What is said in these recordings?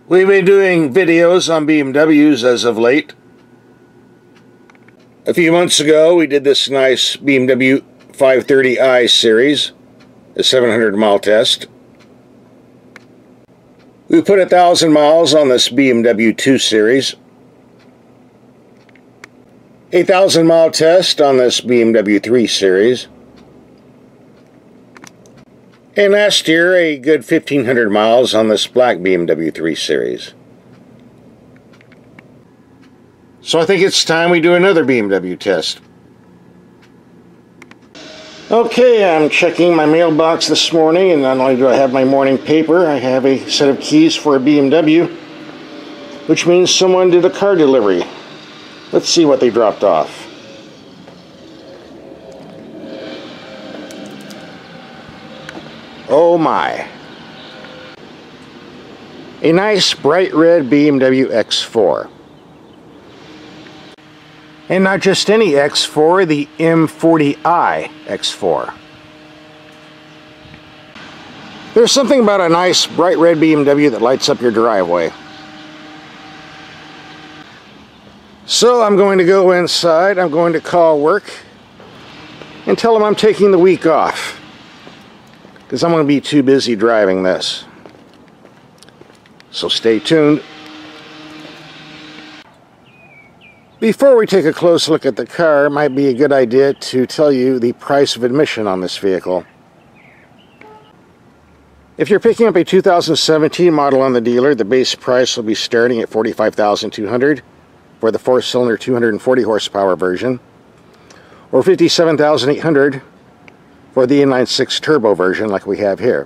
We've been doing videos on BMWs as of late. A few months ago we did this nice BMW 530i series, a 700-mile test. We put 1,000 miles on this BMW 2 series. A 1,000-mile test on this BMW 3 series. And last year, a good 1,500 miles on this black BMW 3 series. So I think it's time we do another BMW test. Okay, I'm checking my mailbox this morning, and not only do I have my morning paper, I have a set of keys for a BMW, which means someone did a car delivery. Let's see what they dropped off. Oh my. A nice bright red BMW X4. And not just any X4, the M40i X4. There's something about a nice bright red BMW that lights up your driveway. So I'm going to go inside, I'm going to call work and tell them I'm taking the week off, because I'm going to be too busy driving this. So stay tuned. Before we take a close look at the car, it might be a good idea to tell you the price of admission on this vehicle. If you're picking up a 2017 model on the dealer, the base price will be starting at $45,200 for the 4-cylinder 240 horsepower version, or $57,800 for the inline-6 turbo version like we have here.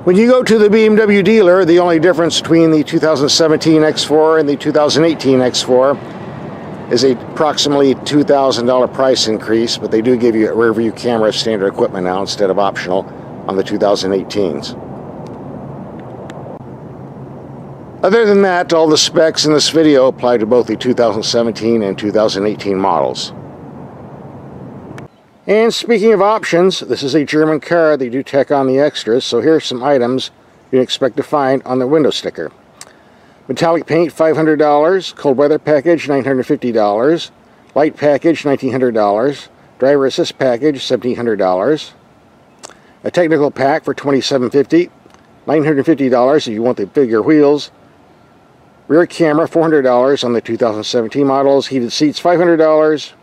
When you go to the BMW dealer, the only difference between the 2017 X4 and the 2018 X4 is approximately $2,000 price increase, but they do give you a rear view camera standard equipment now instead of optional on the 2018s. Other than that, all the specs in this video apply to both the 2017 and 2018 models. And speaking of options, this is a German car. They do tack on the extras, so here are some items you can expect to find on the window sticker. Metallic paint, $500. Cold weather package, $950. Light package, $1,900. Driver assist package, $1,700. A technical pack for $2,750. $950 if you want the bigger wheels. Rear camera, $400 on the 2017 models. Heated seats, $500.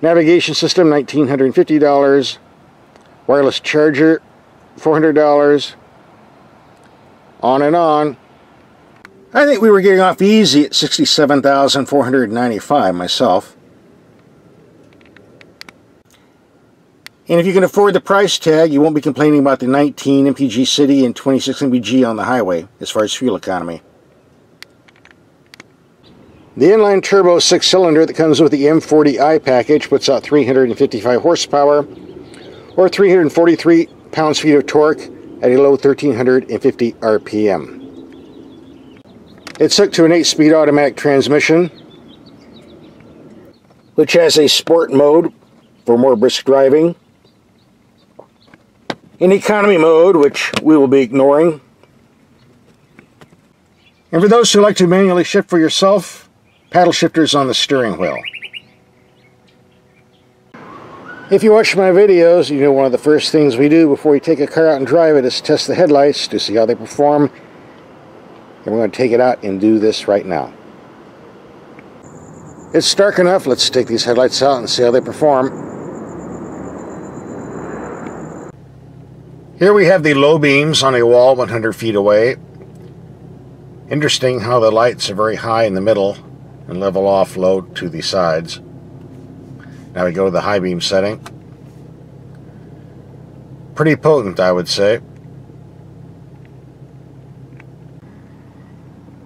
Navigation system, $1,950. Wireless charger, $400. On and on. I think we were getting off easy at $67,495 myself. And if you can afford the price tag, you won't be complaining about the 19 mpg city and 26 mpg on the highway as far as fuel economy. The inline turbo 6-cylinder that comes with the M40i package puts out 355 horsepower or 343 pounds-feet of torque at a low 1,350 RPM. It's hooked to an 8-speed automatic transmission, which has a sport mode for more brisk driving, an economy mode, which we will be ignoring, and for those who like to manually shift for yourself, paddle shifters on the steering wheel. If you watch my videos, you know one of the first things we do before we take a car out and drive it is test the headlights to see how they perform. And we're going to take it out and do this right now. It's dark enough. Let's take these headlights out and see how they perform. Here we have the low beams on a wall 100 feet away. Interesting how the lights are very high in the middle and level off low to the sides. Now we go to the high beam setting. Pretty potent, I would say.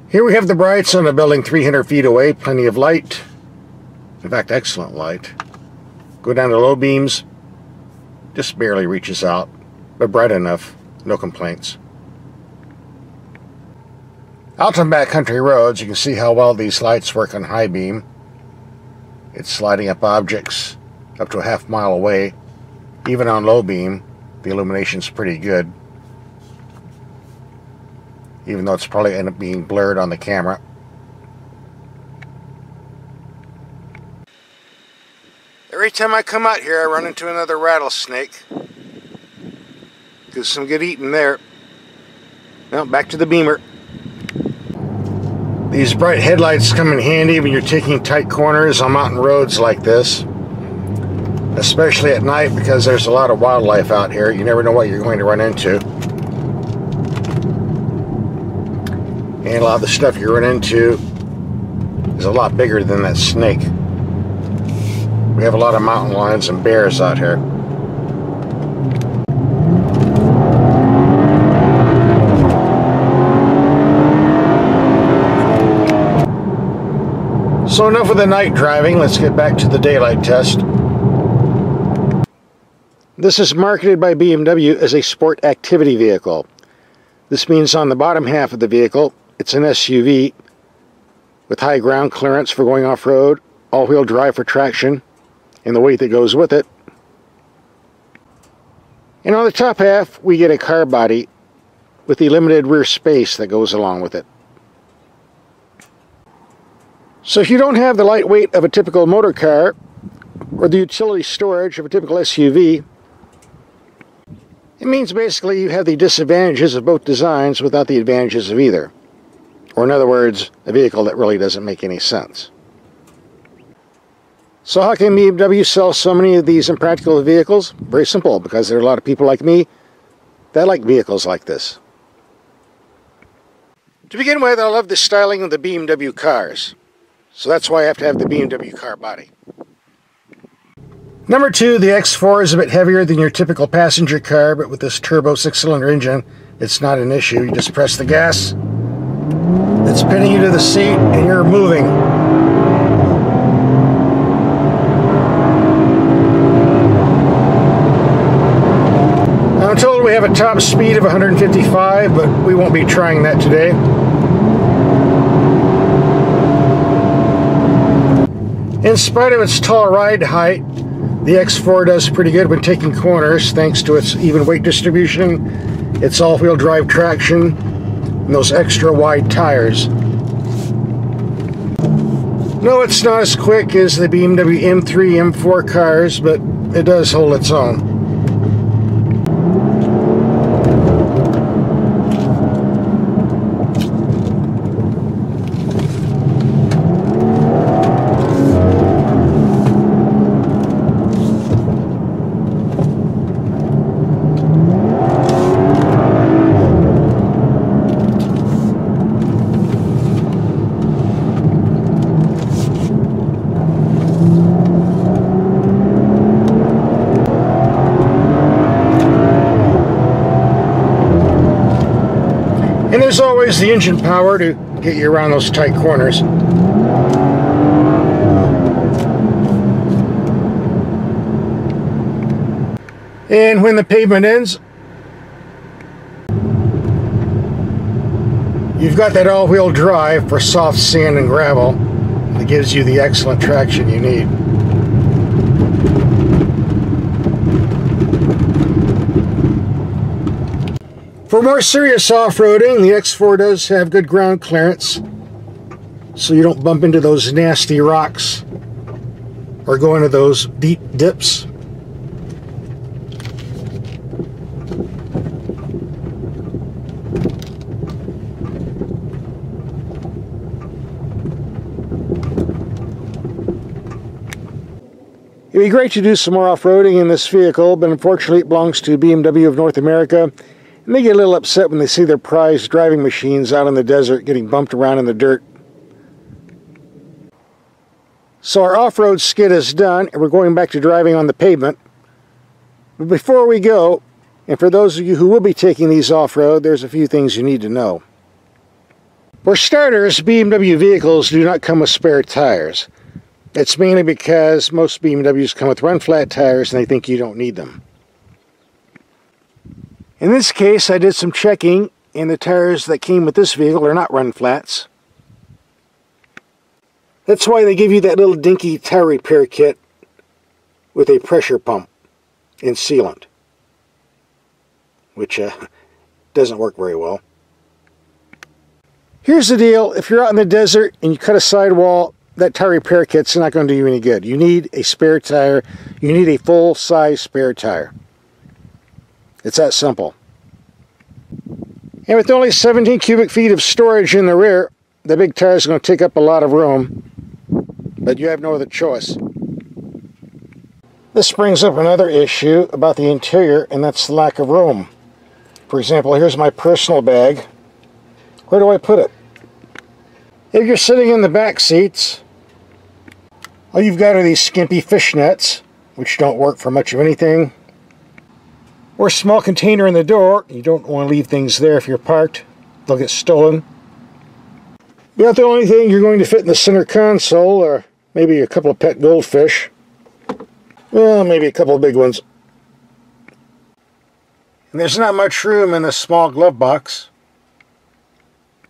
Here we have the brights on a building 300 feet away, plenty of light. In fact, excellent light. Go down to low beams, just barely reaches out, but bright enough, no complaints. Out on backcountry roads, you can see how well these lights work on high beam. It's sliding up objects up to a half mile away. Even on low beam, the illumination's pretty good. even though it's probably end up being blurred on the camera. Every time I come out here, I run into another rattlesnake. Do some good eating there. Now, back to the Beamer. These bright headlights come in handy when you're taking tight corners on mountain roads like this. Especially at night, because there's a lot of wildlife out here. You never know what you're going to run into. And a lot of the stuff you run into is a lot bigger than that snake. We have a lot of mountain lions and bears out here. So enough of the night driving, let's get back to the daylight test. This is marketed by BMW as a sport activity vehicle. This means on the bottom half of the vehicle, it's an SUV with high ground clearance for going off-road, all-wheel drive for traction, and the weight that goes with it. And on the top half, we get a car body with the limited rear space that goes along with it. So if you don't have the lightweight of a typical motor car or the utility storage of a typical SUV, it means basically you have the disadvantages of both designs without the advantages of either. Or in other words, a vehicle that really doesn't make any sense. So how can BMW sell so many of these impractical vehicles? Very simple, because there are a lot of people like me that like vehicles like this. To begin with, I love the styling of the BMW cars. So that's why I have to have the BMW car body. Number two, the X4 is a bit heavier than your typical passenger car, but with this turbo 6-cylinder engine, it's not an issue. You just press the gas, it's pinning you to the seat, and you're moving. I'm told we have a top speed of 155, but we won't be trying that today. In spite of its tall ride height, the X4 does pretty good when taking corners thanks to its even weight distribution, its all-wheel drive traction, and those extra wide tires. No, it's not as quick as the BMW M3, M4 cars, but it does hold its own. And there's always the engine power to get you around those tight corners. And when the pavement ends, you've got that all-wheel drive for soft sand and gravel that gives you the excellent traction you need. For more serious off-roading, the X4 does have good ground clearance, so you don't bump into those nasty rocks or go into those deep dips. It'd be great to do some more off-roading in this vehicle, but unfortunately it belongs to BMW of North America. And they get a little upset when they see their prized driving machines out in the desert getting bumped around in the dirt. So our off-road skid is done, and we're going back to driving on the pavement. But before we go, and for those of you who will be taking these off-road, there's a few things you need to know. For starters, BMW vehicles do not come with spare tires. It's mainly because most BMWs come with run-flat tires and they think you don't need them. In this case, I did some checking, and the tires that came with this vehicle are not run flats. That's why they give you that little dinky tire repair kit with a pressure pump and sealant, which doesn't work very well. Here's the deal. If you're out in the desert and you cut a sidewall, that tire repair kit's not going to do you any good. You need a spare tire. You need a full-size spare tire. It's that simple. And with only 17 cubic feet of storage in the rear, the big tire is going to take up a lot of room, but you have no other choice. This brings up another issue about the interior, and that's the lack of room. For example, here's my personal bag. Where do I put it? If you're sitting in the back seats, all you've got are these skimpy fishnets, which don't work for much of anything. Or a small container in the door. You don't want to leave things there if you're parked. They'll get stolen. About the only thing you're going to fit in the center console are maybe a couple of pet goldfish. Well, maybe a couple of big ones. And there's not much room in this small glove box.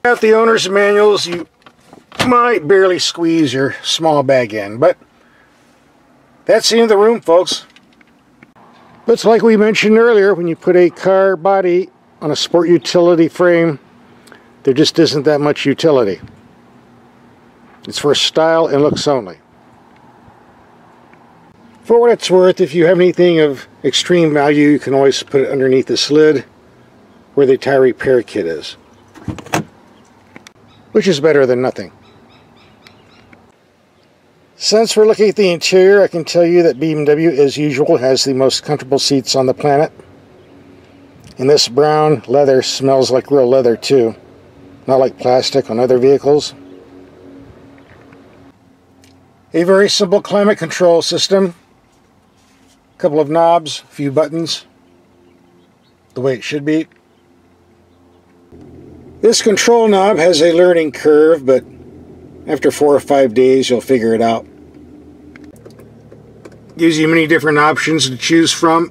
Without the owner's manuals, you might barely squeeze your small bag in, but that's the end of the room, folks. But it's like we mentioned earlier, when you put a car body on a sport utility frame, there just isn't that much utility. It's for style and looks only. For what it's worth, if you have anything of extreme value, you can always put it underneath this lid where the tire repair kit is, which is better than nothing. Since we're looking at the interior, I can tell you that BMW, as usual, has the most comfortable seats on the planet. And this brown leather smells like real leather too, not like plastic on other vehicles. A very simple climate control system. A couple of knobs, a few buttons, the way it should be. This control knob has a learning curve, but after 4 or 5 days you'll figure it out. Gives you many different options to choose from.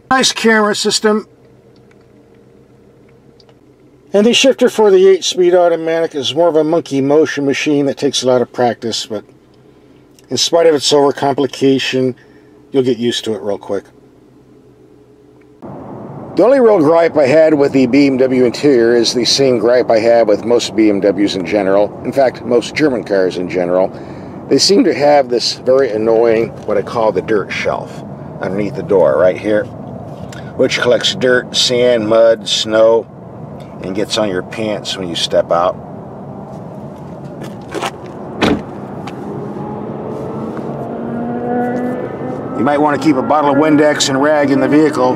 Nice camera system. And the shifter for the 8-speed automatic is more of a monkey motion machine that takes a lot of practice, but in spite of its overcomplication, you'll get used to it real quick. The only real gripe I had with the BMW interior is the same gripe I have with most BMWs in general. In fact, most German cars in general. They seem to have this very annoying, what I call the dirt shelf, underneath the door right here, which collects dirt, sand, mud, snow, and gets on your pants when you step out. You might want to keep a bottle of Windex and rag in the vehicle.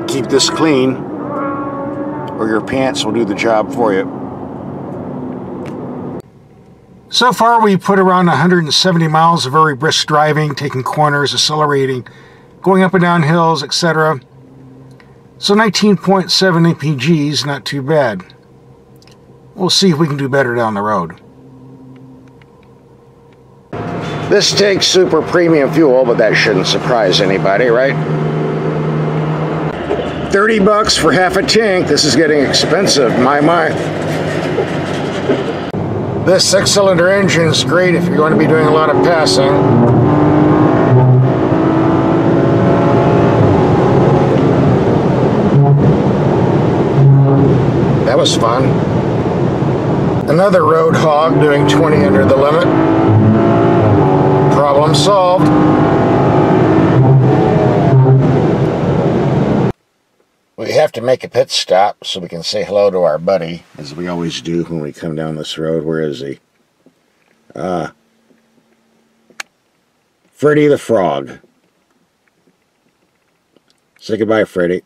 Keep this clean, or your pants will do the job for you. So far we've put around 170 miles of very brisk driving, taking corners, accelerating, going up and down hills, etc. So 19.7 mpg is not too bad. We'll see if we can do better down the road. This takes super premium fuel, but that shouldn't surprise anybody, right? $30 for half a tank. This is getting expensive, my. This 6-cylinder engine is great if you're going to be doing a lot of passing. That was fun. Another road hog doing 20 under the limit. Problem solved. We have to make a pit stop so we can say hello to our buddy, as we always do when we come down this road. Where is he? Freddy the Frog. Say goodbye, Freddy.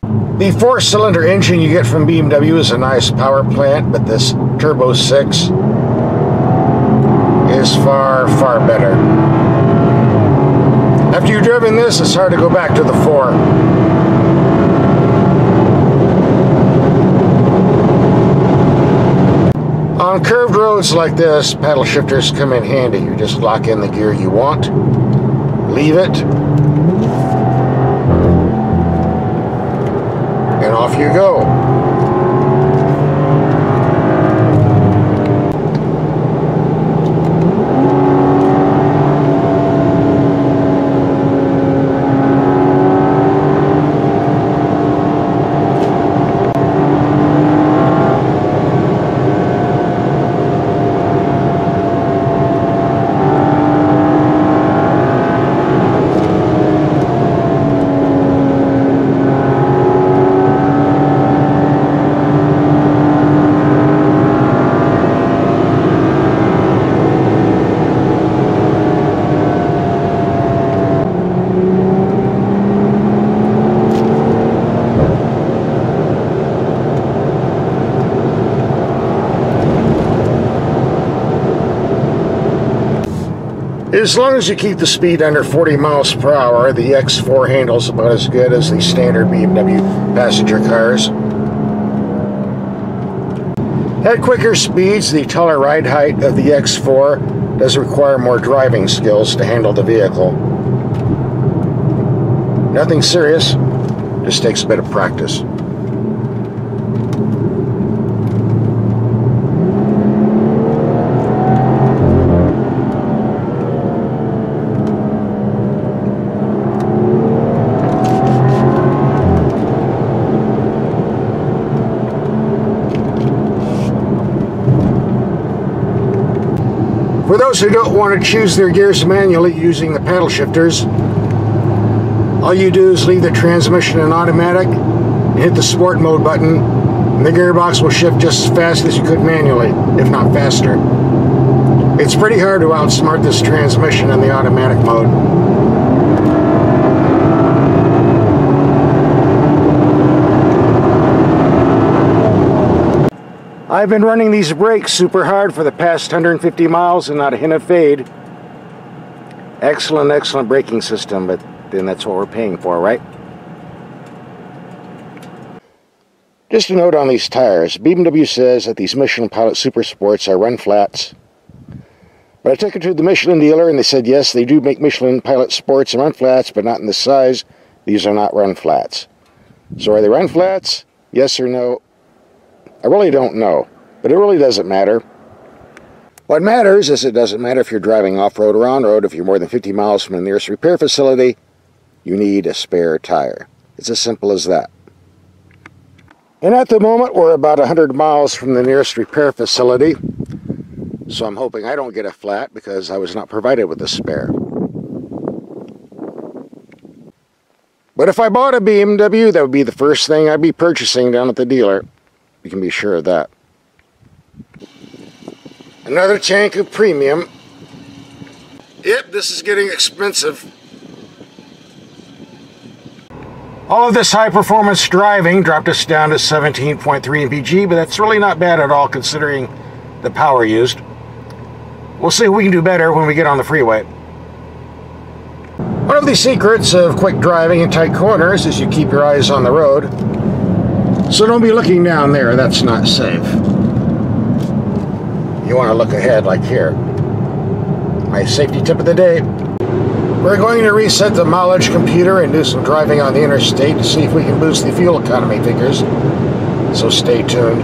The 4-cylinder engine you get from BMW is a nice power plant, but this Turbo 6 is far, far better. After you've driven this, it's hard to go back to the 4. On curved roads like this, paddle shifters come in handy. You just lock in the gear you want, leave it, and off you go. As long as you keep the speed under 40 miles per hour, the X4 handles about as good as the standard BMW passenger cars. At quicker speeds, the taller ride height of the X4 does require more driving skills to handle the vehicle. Nothing serious, just takes a bit of practice. For those who don't want to choose their gears manually using the paddle shifters, all you do is leave the transmission in automatic and hit the sport mode button, and the gearbox will shift just as fast as you could manually, if not faster. It's pretty hard to outsmart this transmission in the automatic mode. I've been running these brakes super hard for the past 150 miles and not a hint of fade. Excellent, excellent braking system, but then that's what we're paying for, right? Just a note on these tires. BMW says that these Michelin Pilot Super Sports are run flats. But I took it to the Michelin dealer and they said yes, they do make Michelin Pilot Sports and run flats, but not in this size. These are not run flats. So are they run flats? Yes or no? I really don't know, but it really doesn't matter. What matters is it doesn't matter if you're driving off-road or on-road. If you're more than 50 miles from the nearest repair facility, you need a spare tire. It's as simple as that. And at the moment, we're about 100 miles from the nearest repair facility, so I'm hoping I don't get a flat because I was not provided with a spare. But if I bought a BMW, that would be the first thing I'd be purchasing down at the dealer. You can be sure of that. Another tank of premium. Yep, this is getting expensive. All of this high-performance driving dropped us down to 17.3 mpg, but that's really not bad at all considering the power used. We'll see if we can do better when we get on the freeway. One of the secrets of quick driving in tight corners is you keep your eyes on the road. So don't be looking down there, that's not safe. You want to look ahead like here. My safety tip of the day. We're going to reset the mileage computer and do some driving on the interstate to see if we can boost the fuel economy figures. So stay tuned.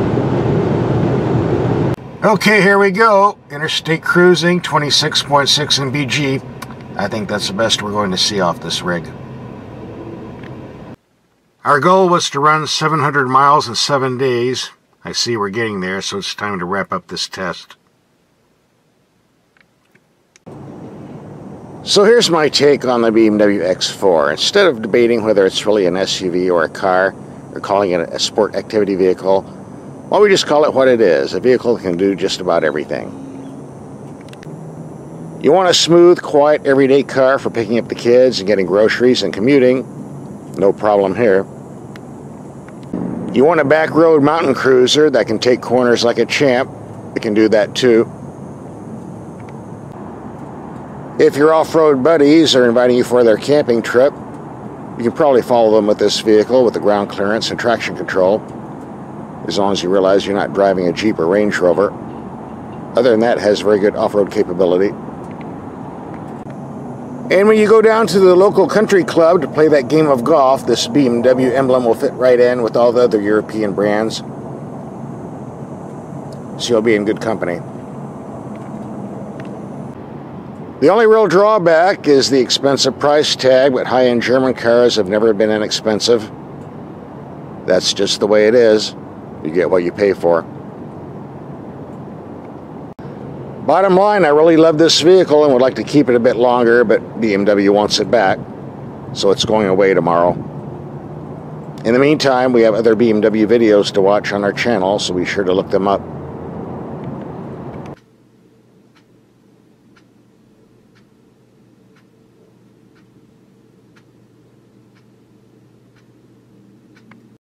Okay, here we go. Interstate cruising, 26.6 mpg. I think that's the best we're going to see off this rig. Our goal was to run 700 miles in 7 days. I see we're getting there, so it's time to wrap up this test. So here's my take on the BMW X4. Instead of debating whether it's really an SUV or a car, or calling it a sport activity vehicle, why don't we just call it what it is, a vehicle that can do just about everything. You want a smooth, quiet, everyday car for picking up the kids and getting groceries and commuting? No problem here. You want a back road mountain cruiser that can take corners like a champ? It can do that too. If your off-road buddies are inviting you for their camping trip, you can probably follow them with this vehicle with the ground clearance and traction control, as long as you realize you're not driving a Jeep or Range Rover. Other than that, it has very good off-road capability. And when you go down to the local country club to play that game of golf, this BMW emblem will fit right in with all the other European brands. So you'll be in good company. The only real drawback is the expensive price tag, but high-end German cars have never been inexpensive. That's just the way it is. You get what you pay for. Bottom line, I really love this vehicle and would like to keep it a bit longer, but BMW wants it back, so it's going away tomorrow. In the meantime, we have other BMW videos to watch on our channel, so be sure to look them up.